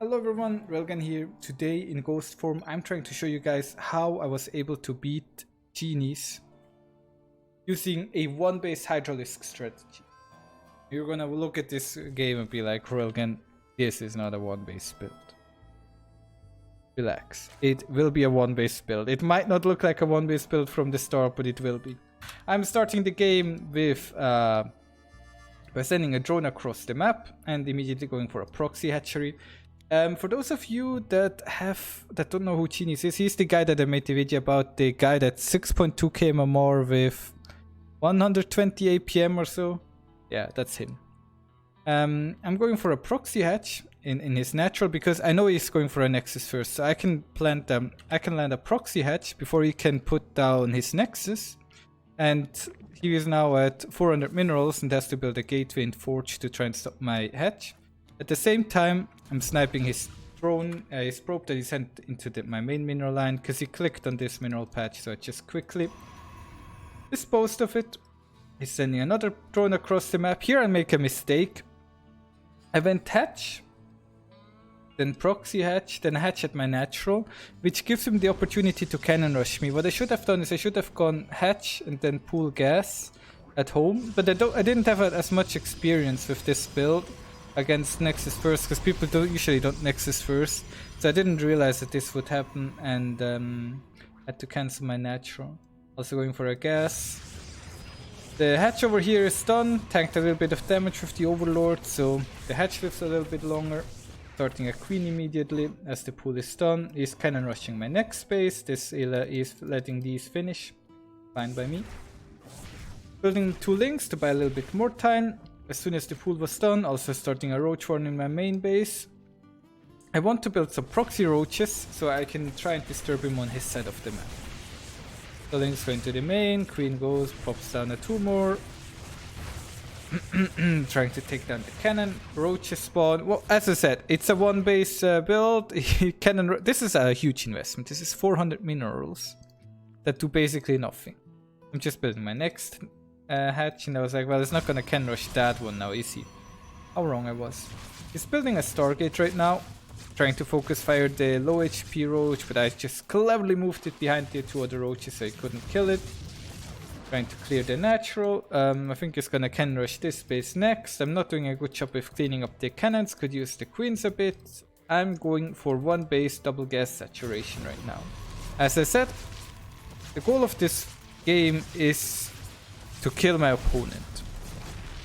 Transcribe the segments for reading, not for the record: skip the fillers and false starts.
Hello everyone, Railgan here. Today in Ghost form, I'm trying to show you guys how I was able to beat genies using a one-base Hydralisk strategy. You're gonna look at this game and be like, Railgan, this is not a one-base build. Relax. It will be a one-base build. It might not look like a one-base build from the start, but it will be. I'm starting the game with by sending a drone across the map and immediately going for a proxy hatchery. For those of you that don't know who Genius is, he's the guy that I made the video about, the guy that's 6.2 km with 120 APM or so. Yeah, that's him. I'm going for a proxy hatch in his natural because I know he's going for a nexus first, so I can land a proxy hatch before he can put down his nexus, and he is now at 400 minerals and has to build a gateway and forge to try and stop my hatch. At the same time, I'm sniping his drone, his probe that he sent into my main mineral line because he clicked on this mineral patch, so I just quickly disposed of it. He's sending another drone across the map. Here I make a mistake. I went hatch, then proxy hatch, then hatch at my natural, which gives him the opportunity to cannon rush me. What I should have done is I should have gone hatch and then pool gas at home, but I didn't have as much experience with this build against Nexus first, because people usually don't Nexus first, so I didn't realize that this would happen, and had to cancel my natural. Also going for a gas. The hatch over here is done, tanked a little bit of damage with the Overlord, so the hatch lives a little bit longer. Starting a queen immediately as the pool is done. He's cannon rushing my next space. This is letting these finish. Fine by me. Building 2 links to buy a little bit more time. As soon as the pool was done, also starting a roach warren in my main base. I want to build some proxy roaches so I can try and disturb him on his side of the map. The link's going to the main, queen goes, pops down a 2 more. Trying to take down the cannon, roaches spawn. Well, as I said, it's a one base build. This is a huge investment. This is 400 minerals that do basically nothing. I'm just building my next hatch, and I was like, well, it's not gonna cannon rush that one now, is he? How wrong I was. He's building a Stargate right now, trying to focus fire the low HP roach, but I just cleverly moved it behind the 2 other roaches so he couldn't kill it. Trying to clear the natural. I think he's gonna cannon rush this base next. I'm not doing a good job with cleaning up the cannons, could use the queens a bit. I'm going for one base double gas saturation right now. As I said, the goal of this game is to kill my opponent.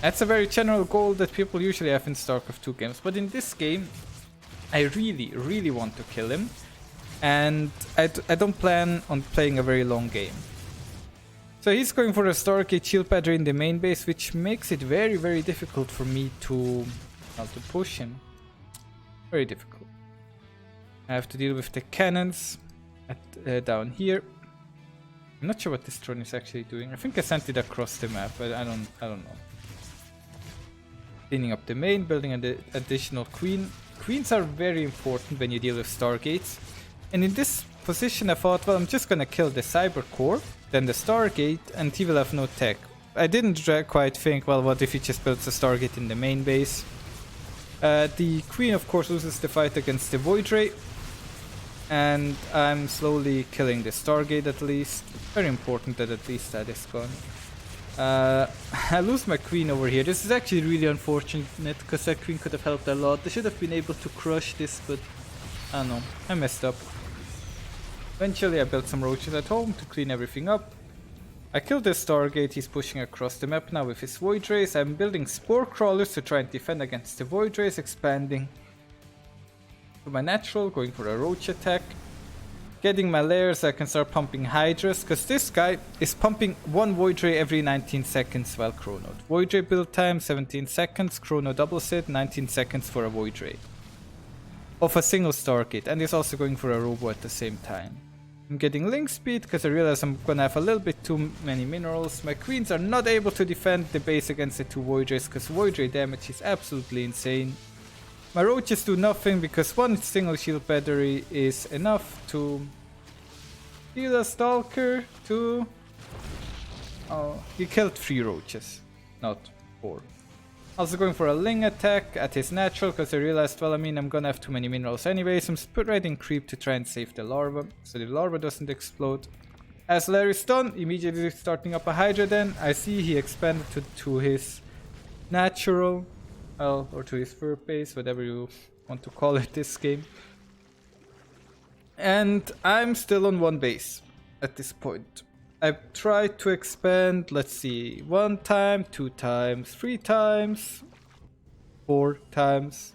That's a very general goal that people usually have in Starcraft 2 games, but in this game I really want to kill him, and I don't plan on playing a very long game. So he's going for a Stargate shield battery in the main base, which makes it very difficult for me to push him. Very difficult. I have to deal with the cannons down here. I'm not sure what this drone is actually doing. I think I sent it across the map, but I don't know. Cleaning up the main, building an additional queen. Queens are very important when you deal with Stargates. And in this position I thought, well, I'm just gonna kill the Cyber Core, then the Stargate, and he will have no tech. I didn't quite think, well, what if he just builds a Stargate in the main base? The queen of course loses the fight against the Void Ray, and I'm slowly killing the Stargate at least. Very important that at least that is gone. I lose my queen over here. This is actually really unfortunate because that queen could have helped a lot. They should have been able to crush this, but I don't know, I messed up. Eventually I built some roaches at home to clean everything up. I killed the Stargate. He's pushing across the map now with his Void Rays. I'm building Spore Crawlers to try and defend against the Void Rays, expanding to my natural, going for a roach attack. Getting my layers, I can start pumping Hydras, because this guy is pumping 1 Void Ray every 19 seconds while chronoed. Void Ray build time 17 seconds, chrono doubles it, 19 seconds for a Void Ray. Of a single Stargate, and he's also going for a Robo at the same time. I'm getting link speed because I realize I'm gonna have a little bit too many minerals. My queens are not able to defend the base against the 2 Void Rays because Void Ray damage is absolutely insane. My roaches do nothing because one single shield battery is enough to heal a Stalker to... Oh, he killed 3 roaches, not 4. Also going for a Ling attack at his natural, because I realized, well, I mean, I'm gonna have too many minerals anyways. I'm spreading creep to try and save the larva, so the larva doesn't explode. As Larry's done, immediately starting up a Hydra then. I see he expanded to his natural, well, or to his fur base, whatever you want to call it this game. And I'm still on one base at this point. I've tried to expand, let's see, 1 time, 2 times, 3 times, 4 times,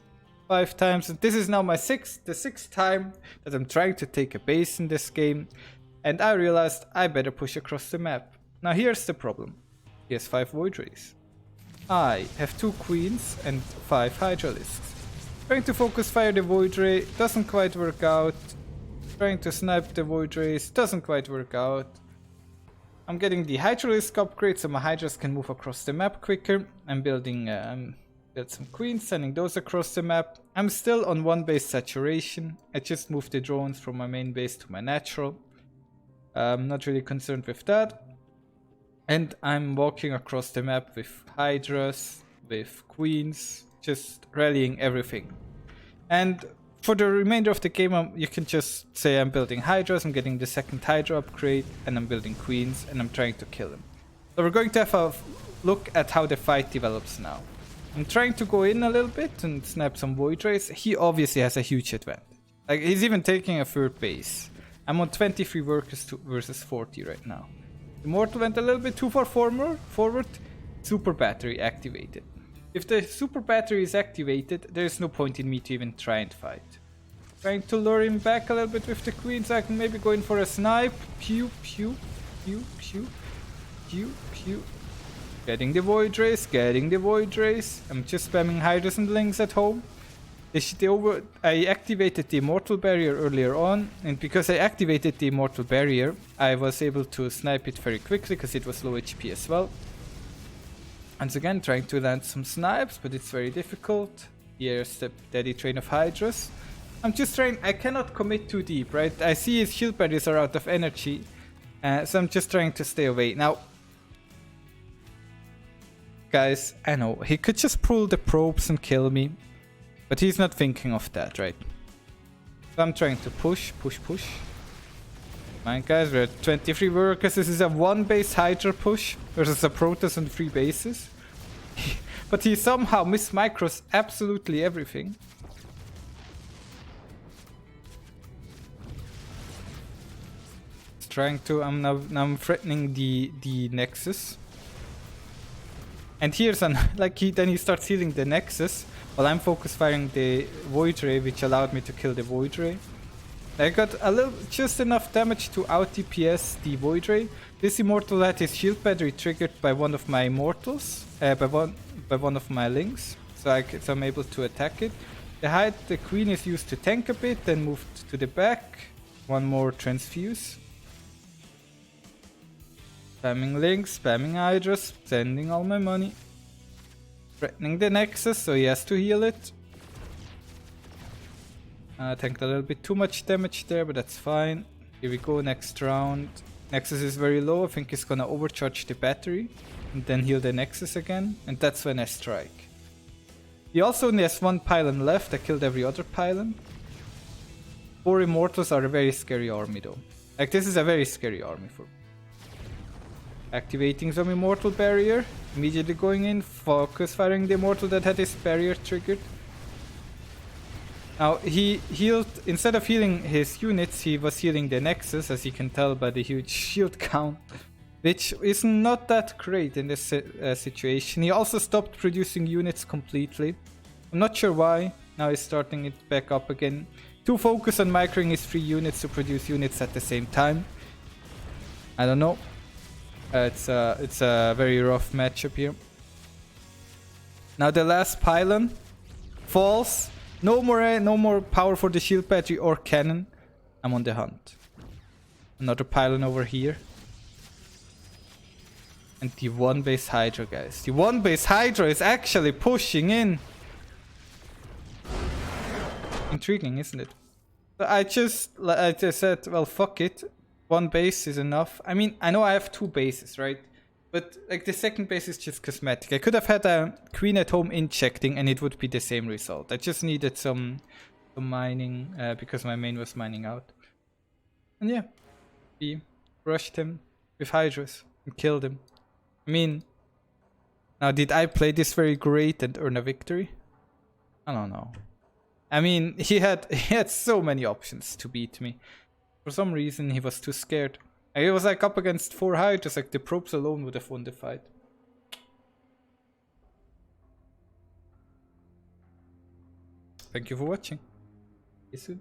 5 times. And this is now the sixth time that I'm trying to take a base in this game. And I realized I better push across the map. Now here's the problem. He has 5 Void Rays. I have 2 Queens and 5 Hydralisks. Trying to focus fire the Void Ray doesn't quite work out. Trying to snipe the Void Rays doesn't quite work out. I'm getting the Hydralisk upgrade so my Hydras can move across the map quicker. I'm building build some Queens, sending those across the map. I'm still on 1 base saturation. I just moved the drones from my main base to my natural. I'm not really concerned with that. And I'm walking across the map with Hydras, with Queens, just rallying everything. And for the remainder of the game, you can just say I'm building Hydras, I'm getting the 2nd Hydra upgrade, and I'm building Queens, and I'm trying to kill him. So we're going to have a look at how the fight develops now. I'm trying to go in a little bit and snap some Void Rays. He obviously has a huge advantage. Like, he's even taking a 3rd base. I'm on 23 workers versus 40 right now. Immortal went a little bit too far forward. Super battery activated. If the super battery is activated, there's no point in me to even try and fight. Trying to lure him back a little bit with the Queens. I can maybe go in for a snipe. Pew, pew, pew, pew, pew, pew. Getting the Void Rays, getting the Void Rays. I'm just spamming Hydras and Lings at home. I activated the Immortal Barrier earlier on, and because I activated the Immortal Barrier, I was able to snipe it very quickly because it was low HP as well. Once again, trying to land some snipes, but it's very difficult. Here's the Daddy Train of Hydras. I'm just trying, I cannot commit too deep, right? I see his shield barriers are out of energy, so I'm just trying to stay away. Now, guys, I know, he could just pull the probes and kill me, but he's not thinking of that, right? So I'm trying to push. Come on, guys, we're at 23 workers. This is a 1 base Hydra push versus a Protoss on 3 bases. But he somehow mismicros absolutely everything. He's trying to. I'm threatening the Nexus. And here's an then he starts healing the Nexus while I'm focus firing the Void Ray, which allowed me to kill the Void Ray. I got just enough damage to out DPS the Void Ray. This Immortal had his shield battery triggered by one of my Immortals, by one of my Lings, so I'm able to attack it. The Queen is used to tank a bit, then moved to the back. 1 more transfuse. Spamming Lings, spamming Hydras, sending all my money. Threatening the Nexus, so he has to heal it. Tanked a little bit too much damage there, but that's fine. Here we go, next round. Nexus is very low, I think he's gonna overcharge the battery. And then heal the Nexus again, and that's when I strike. He also only has 1 pylon left, I killed every other pylon. 4 Immortals are a very scary army though. Like, this is a very scary army for me. Activating some Immortal Barrier, immediately going in, focus firing the Immortal that had his barrier triggered. Now, he healed, instead of healing his units, he was healing the Nexus, as you can tell by the huge shield count, which is not that great in this situation. He also stopped producing units completely. I'm not sure why. Now he's starting it back up again. Too focused on microing his 3 units to produce units at the same time. I don't know. It's a very rough matchup here. Now the last pylon falls. No more power for the shield battery or cannon. I'm on the hunt. Another pylon over here. And the 1 base Hydra, guys. The 1 base Hydra is actually pushing in. Intriguing, isn't it? So I just said, well, fuck it. 1 base is enough. I mean, I know I have 2 bases, right? But like the second base is just cosmetic. I could have had a queen at home injecting and it would be the same result. I just needed some mining because my main was mining out. And yeah, we rushed him with Hydras and killed him. I mean, now did I play this very great and earn a victory? I don't know. I mean, he had so many options to beat me. For some reason, he was too scared. He was like up against 4 Hydras, like the probes alone would have won the fight. Thank you for watching. See you soon.